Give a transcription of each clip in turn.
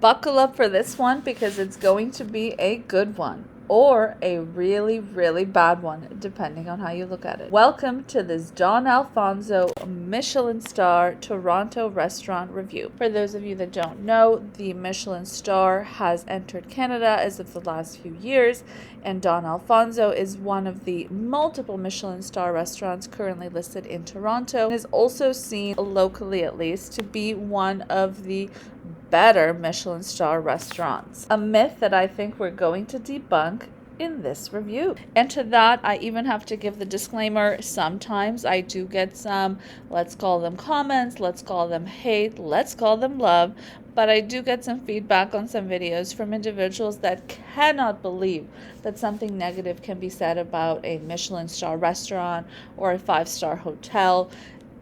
Buckle up for this one because it's going to be a good one or a really, really bad one, depending on how you look at it. Welcome to this Don Alfonso Michelin Star Toronto restaurant review. For those of you that don't know, the Michelin Star has entered Canada as of the last few years, and Don Alfonso is one of the multiple Michelin Star restaurants currently listed in Toronto, and is also seen locally, at least, to be one of the better Michelin Star restaurants. A myth that I think we're going to debunk in this review. And to that, I even have to give the disclaimer, sometimes I do get some, let's call them comments, let's call them hate, let's call them love, but I do get some feedback on some videos from individuals that cannot believe that something negative can be said about a Michelin Star restaurant or a 5-star hotel.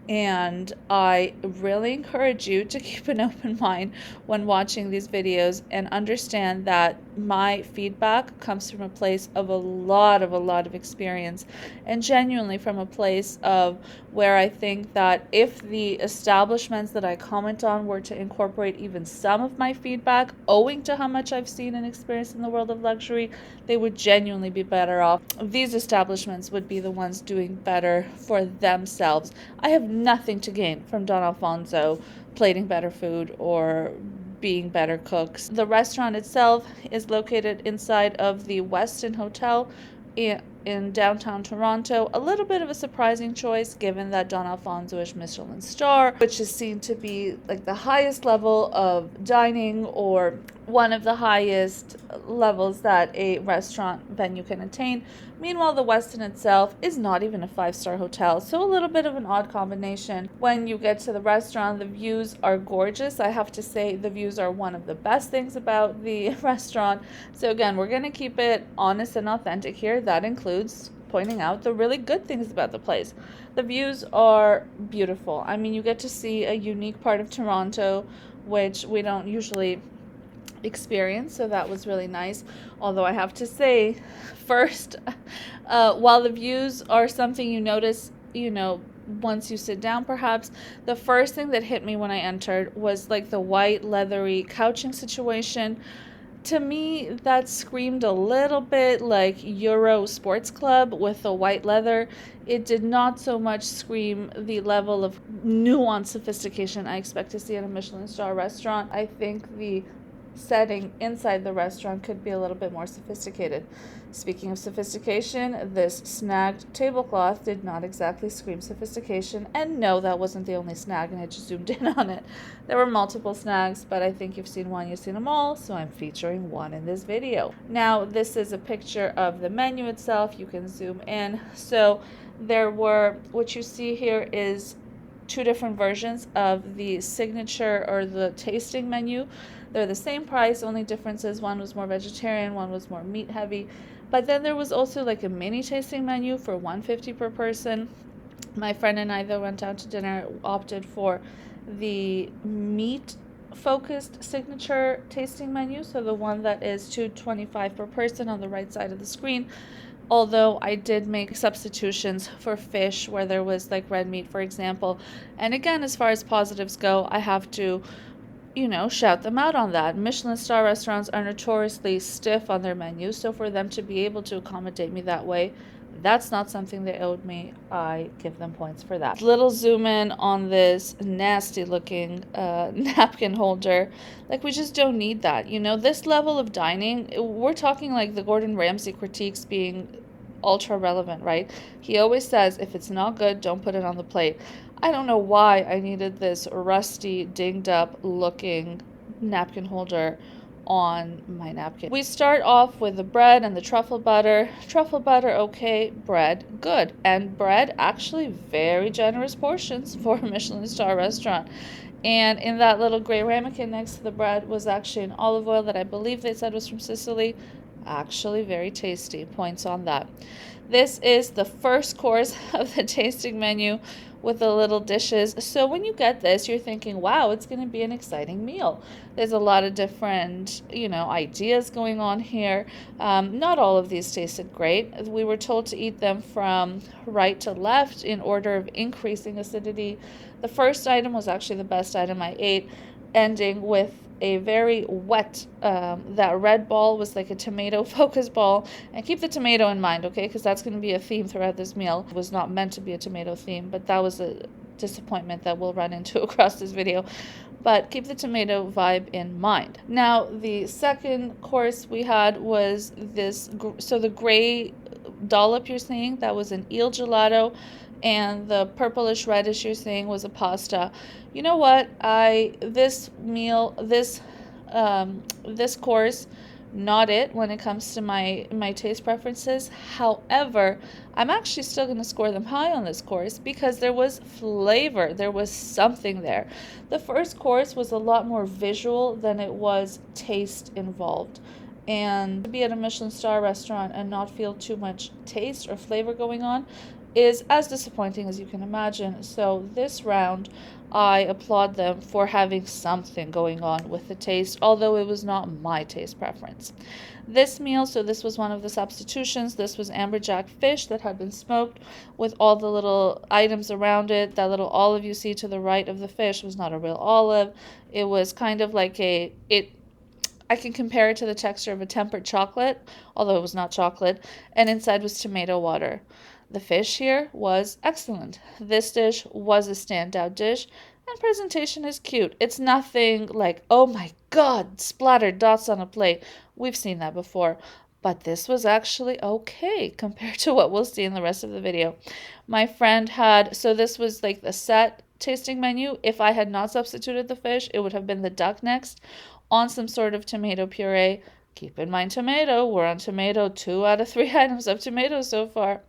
And I really encourage you to keep an open mind when watching these videos and understand that my feedback comes from a place of a lot of experience, and genuinely from a place of where I think that if the establishments that I comment on were to incorporate even some of my feedback, owing to how much I've seen and experienced in the world of luxury, they would genuinely be better off. These establishments would be the ones doing better for themselves. I have nothing to gain from Don Alfonso plating better food or being better cooks. The restaurant itself is located inside of the Westin Hotel in downtown Toronto. A little bit of a surprising choice given that Don Alfonso is Michelin Star, which is seen to be like the highest level of dining or one of the highest levels that a restaurant venue can attain. Meanwhile, the Westin itself is not even a 5-star hotel, so a little bit of an odd combination. When you get to the restaurant, the views are gorgeous. I have to say the views are one of the best things about the restaurant. So again, we're going to keep it honest and authentic here. That includes pointing out the really good things about the place. The views are beautiful. I mean, you get to see a unique part of Toronto, which we don't usually experience, so that was really nice. Although I have to say, first, while the views are something you notice, once you sit down, perhaps, the first thing that hit me when I entered was like the white leathery couching situation. To me, that screamed a little bit like Euro Sports Club with the white leather. It did not so much scream the level of nuanced sophistication I expect to see in a Michelin Star restaurant. I think the setting inside the restaurant could be a little bit more sophisticated. Speaking of sophistication, this snagged tablecloth did not exactly scream sophistication, and no, that wasn't the only snag, and I just zoomed in on it. There were multiple snags, but I think you've seen one, you've seen them all, so I'm featuring one in this video. Now, this is a picture of the menu itself. You can zoom in. So what you see here is 2 different versions of the signature or the tasting menu. They're the same price, only difference is one was more vegetarian, one was more meat heavy. But then there was also like a mini tasting menu for $150 per person. My friend and I that went out to dinner opted for the meat focused signature tasting menu, so the one that is $225 per person on the right side of the screen. Although I did make substitutions for fish where there was like red meat, for example. And again, as far as positives go, I have to shout them out on that. Michelin Star restaurants are notoriously stiff on their menus, so for them to be able to accommodate me that way, that's not something they owed me. I give them points for that. Little zoom in on this nasty looking napkin holder. Like, we just don't need that. This level of dining, we're talking like the Gordon Ramsay critiques being ultra relevant, right? He always says, if it's not good, don't put it on the plate. I don't know why I needed this rusty, dinged up looking napkin holder on my napkin. We start off with the bread and the truffle butter. Truffle butter, okay. Bread, good. And bread, actually very generous portions for a Michelin Star restaurant. And in that little gray ramekin next to the bread was actually an olive oil that I believe they said was from Sicily. Actually very tasty. Points on that. This is the first course of the tasting menu with the little dishes. So when you get this, you're thinking, wow, it's going to be an exciting meal. There's a lot of different, ideas going on here. Not all of these tasted great. We were told to eat them from right to left in order of increasing acidity. The first item was actually the best item I ate, ending with a very wet, that red ball was like a tomato focus ball. And keep the tomato in mind, okay, because that's going to be a theme throughout this meal. It was not meant to be a tomato theme, but that was a disappointment that we'll run into across this video. But keep the tomato vibe in mind. Now, the second course we had was this, so the gray dollop you're seeing, that was an eel gelato, and the purplish reddish you're seeing was a pasta. You know what? This meal, this course, not it when it comes to my taste preferences. However, I'm actually still going to score them high on this course because there was flavor. There was something there. The first course was a lot more visual than it was taste involved. And to be at a Michelin Star restaurant and not feel too much taste or flavor going on is as disappointing as you can imagine. So this round, I applaud them for having something going on with the taste, although it was not my taste preference. This meal, so this was one of the substitutions. This was amberjack fish that had been smoked with all the little items around it. That little olive you see to the right of the fish was not a real olive. It was kind of like I can compare it to the texture of a tempered chocolate, although it was not chocolate, and inside was tomato water. The fish here was excellent. This dish was a standout dish, and presentation is cute. It's nothing like, oh my god, splattered dots on a plate. We've seen that before. But this was actually okay compared to what we'll see in the rest of the video. My friend had, so this was like the set tasting menu. If I had not substituted the fish, it would have been the duck next on some sort of tomato puree. Keep in mind tomato. We're on tomato. 2 out of 3 items of tomato so far.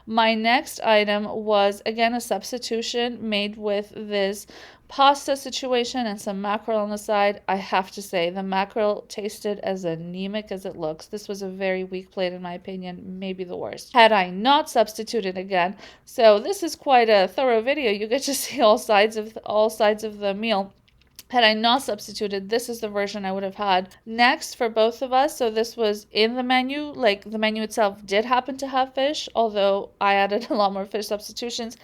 My next item was, again, a substitution made with this pasta situation and some mackerel on the side. I have to say, the mackerel tasted as anemic as it looks. This was a very weak plate, in my opinion, maybe the worst. Had I not substituted again, so this is quite a thorough video. You get to see all sides of the meal. Had I not substituted, this is the version I would have had next for both of us. So this was in the menu. Like, the menu itself did happen to have fish, although I added a lot more fish substitutions.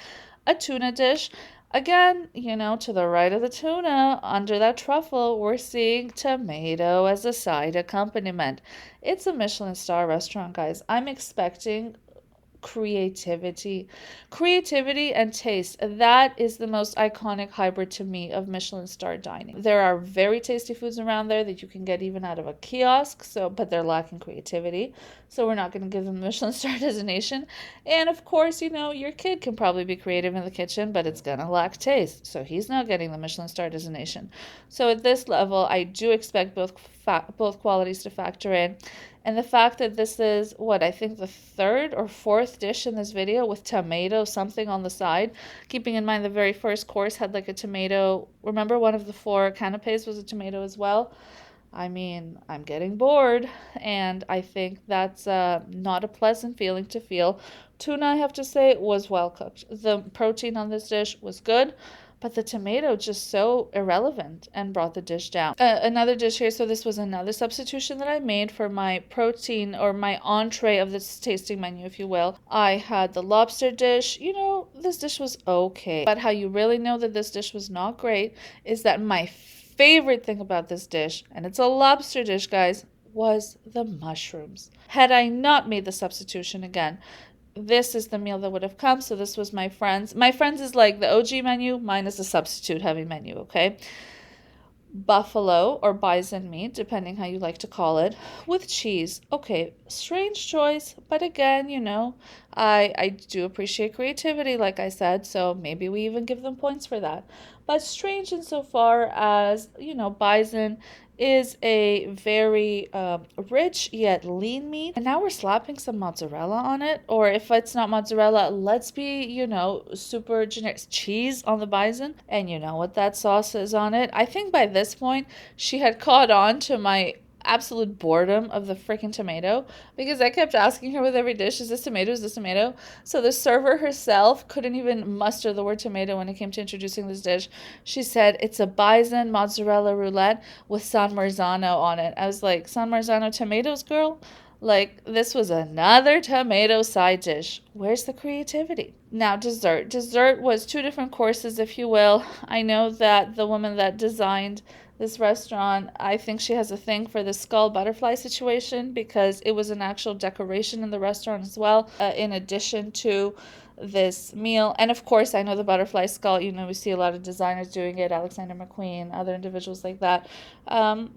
A tuna dish. Again, to the right of the tuna, under that truffle, we're seeing tomato as a side accompaniment. It's a Michelin Star restaurant, guys. I'm expecting creativity and taste. That is the most iconic hybrid to me of Michelin Star dining. There are very tasty foods around there that you can get even out of a kiosk, but they're lacking creativity, so we're not going to give them Michelin Star designation. And of course, your kid can probably be creative in the kitchen, but it's gonna lack taste, so he's not getting the Michelin Star designation. So at this level, I do expect both qualities to factor in. And the fact that this is, I think the third or fourth dish in this video with tomato something on the side, keeping in mind the very first course had like a tomato. Remember, one of the 4 canapes was a tomato as well? I mean, I'm getting bored, and I think that's not a pleasant feeling to feel. Tuna, I have to say, was well cooked. The protein on this dish was good, but the tomato just so irrelevant and brought the dish down. Another dish here, so this was another substitution that I made for my protein, or my entree of this tasting menu, if you will. I had the lobster dish. This dish was okay. But how you really know that this dish was not great is that my favorite thing about this dish, and it's a lobster dish, guys, was the mushrooms. Had I not made the substitution again, this is the meal that would have come. So this was my friend's. My friend's is like the OG menu. Mine is a substitute heavy menu, okay? Buffalo or bison meat, depending how you like to call it, with cheese. Okay, strange choice, but again, I do appreciate creativity, like I said, so maybe we even give them points for that. But strange insofar as, bison is a very rich yet lean meat. And now we're slapping some mozzarella on it. Or if it's not mozzarella, let's be, super generic cheese on the bison. And you know what that sauce is on it. I think by this point, she had caught on to my absolute boredom of the freaking tomato, because I kept asking her with every dish, is this tomato, is this tomato? So the server herself couldn't even muster the word tomato when it came to introducing this dish. She said it's a bison mozzarella roulette with San Marzano on it. I was like, San Marzano tomatoes, girl? Like, this was another tomato side dish. Where's the creativity? Now, dessert. Dessert was 2 different courses, if you will. I know that the woman that designed This restaurant, I think she has a thing for the skull butterfly situation because it was an actual decoration in the restaurant as well, in addition to this meal. And of course, I know the butterfly skull, you know, we see a lot of designers doing it, Alexander McQueen, other individuals like that.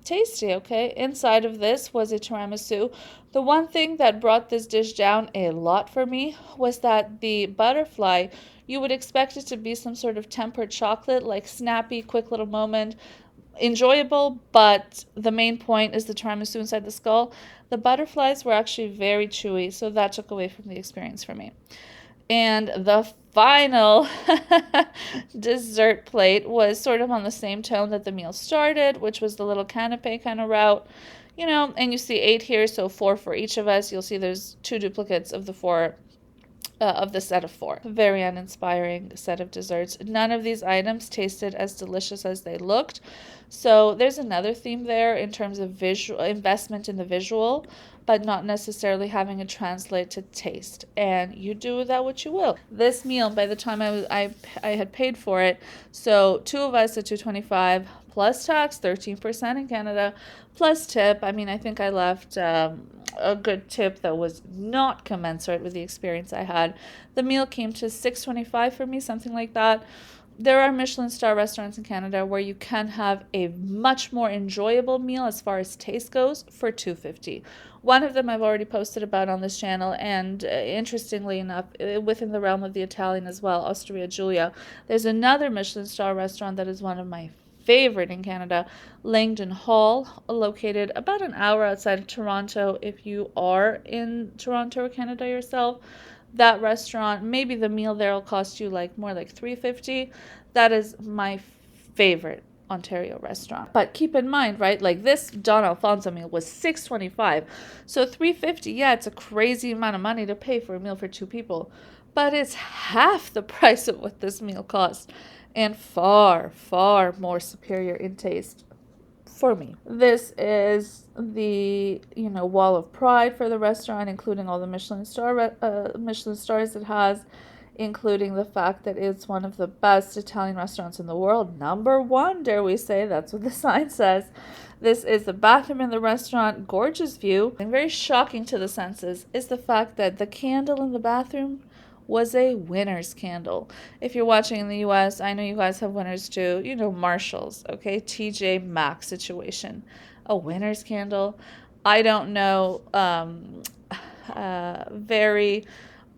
Tasty, okay? Inside of this was a tiramisu. The one thing that brought this dish down a lot for me was that the butterfly, you would expect it to be some sort of tempered chocolate, like snappy, quick little moment, enjoyable, but the main point is the tiramisu inside the skull. The butterflies were actually very chewy, so that took away from the experience for me. And the final dessert plate was sort of on the same tone that the meal started, which was the little canapé kind of route. You know, and you see 8 here, so 4 for each of us. You'll see there's 2 duplicates of the 4 of the set of 4. Very uninspiring set of desserts. None of these items tasted as delicious as they looked. So there's another theme there in terms of visual investment in the visual, but not necessarily having it translate to taste. And you do with that what you will. This meal, by the time I had paid for it, so 2 of us at $2.25 plus tax, 13% in Canada, plus tip. I mean, I think I left a good tip that was not commensurate with the experience I had. The meal came to $6.25 for me, something like that. There are Michelin Star restaurants in Canada where you can have a much more enjoyable meal as far as taste goes for $2.50. One of them I've already posted about on this channel, and interestingly enough, within the realm of the Italian as well, Osteria Giulia. There's another Michelin Star restaurant that is one of my favorite in Canada, Langdon Hall, located about an hour outside of Toronto. If you are in Toronto or Canada yourself, that restaurant, maybe the meal there will cost you more like $3.50. That is my favorite Ontario restaurant. But keep in mind, right, like this Don Alfonso meal was $6.25. So $3.50, yeah, it's a crazy amount of money to pay for a meal for 2 people, but it's half the price of what this meal cost, and far, far more superior in taste for me. This is the, wall of pride for the restaurant, including all the Michelin stars it has, including the fact that it's one of the best Italian restaurants in the world. Number 1, dare we say, that's what the sign says. This is the bathroom in the restaurant, gorgeous view. And very shocking to the senses is the fact that the candle in the bathroom was a Winners candle. If you're watching in the US, I know you guys have Winners too, Marshalls, okay? TJ Maxx situation. A Winners candle. I don't know, very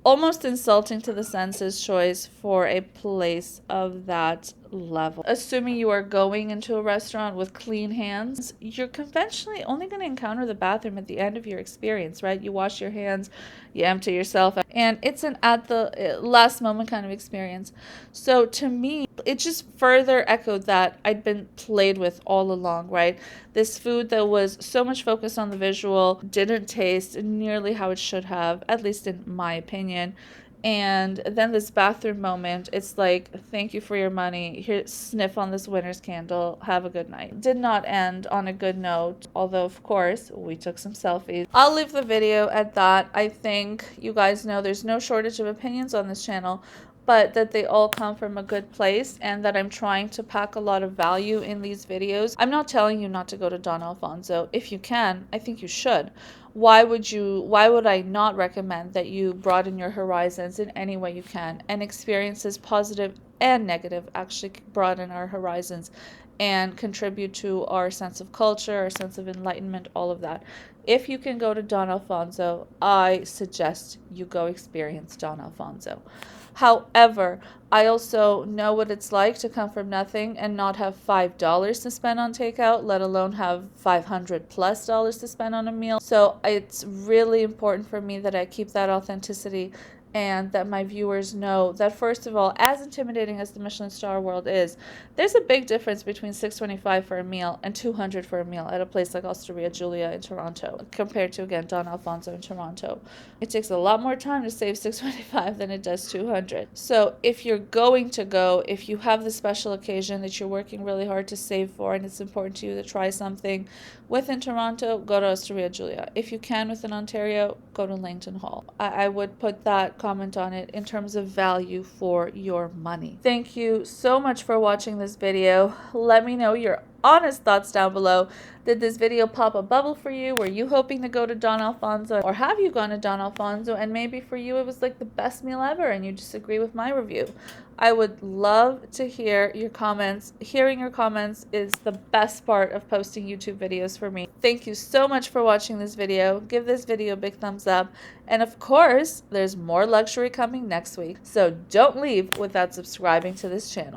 almost insulting to the senses choice for a place of that level. Assuming you are going into a restaurant with clean hands, you're conventionally only going to encounter the bathroom at the end of your experience, right? You wash your hands, you empty yourself, and it's an at the last moment kind of experience. So to me, it just further echoed that I'd been played with all along, right? This food that was so much focused on the visual didn't taste nearly how it should have, at least in my opinion. And then this bathroom moment, it's like, thank you for your money. Here, sniff on this Winners candle. Have a good night. Did not end on a good note, although, of course, we took some selfies. I'll leave the video at that. I think you guys know there's no shortage of opinions on this channel, but that they all come from a good place, and that I'm trying to pack a lot of value in these videos. I'm not telling you not to go to Don Alfonso. If you can, I think you should. Why would I not recommend that you broaden your horizons in any way you can, and experiences positive and negative actually broaden our horizons and contribute to our sense of culture, our sense of enlightenment, all of that. If you can go to Don Alfonso, I suggest you go experience Don Alfonso. However, I also know what it's like to come from nothing and not have $5 to spend on takeout, let alone have $500+ to spend on a meal. So it's really important for me that I keep that authenticity, and that my viewers know that, first of all, as intimidating as the Michelin Star world is, there's a big difference between $6.25 for a meal and $200 for a meal at a place like Osteria Giulia in Toronto, compared to, again, Don Alfonso in Toronto. It takes a lot more time to save $6.25 than it does $200. So if you're going to go, if you have the special occasion that you're working really hard to save for, and it's important to you to try something within Toronto, go to Osteria Giulia. If you can within Ontario, go to Langdon Hall. I would put that comment on it in terms of value for your money. Thank you so much for watching this video. Let me know your honest thoughts down below. Did this video pop a bubble for you? Were you hoping to go to Don Alfonso? Or have you gone to Don Alfonso and maybe for you it was like the best meal ever and you disagree with my review? I would love to hear your comments. Hearing your comments is the best part of posting YouTube videos for me. Thank you so much for watching this video. Give this video a big thumbs up. And of course, there's more luxury coming next week. So don't leave without subscribing to this channel.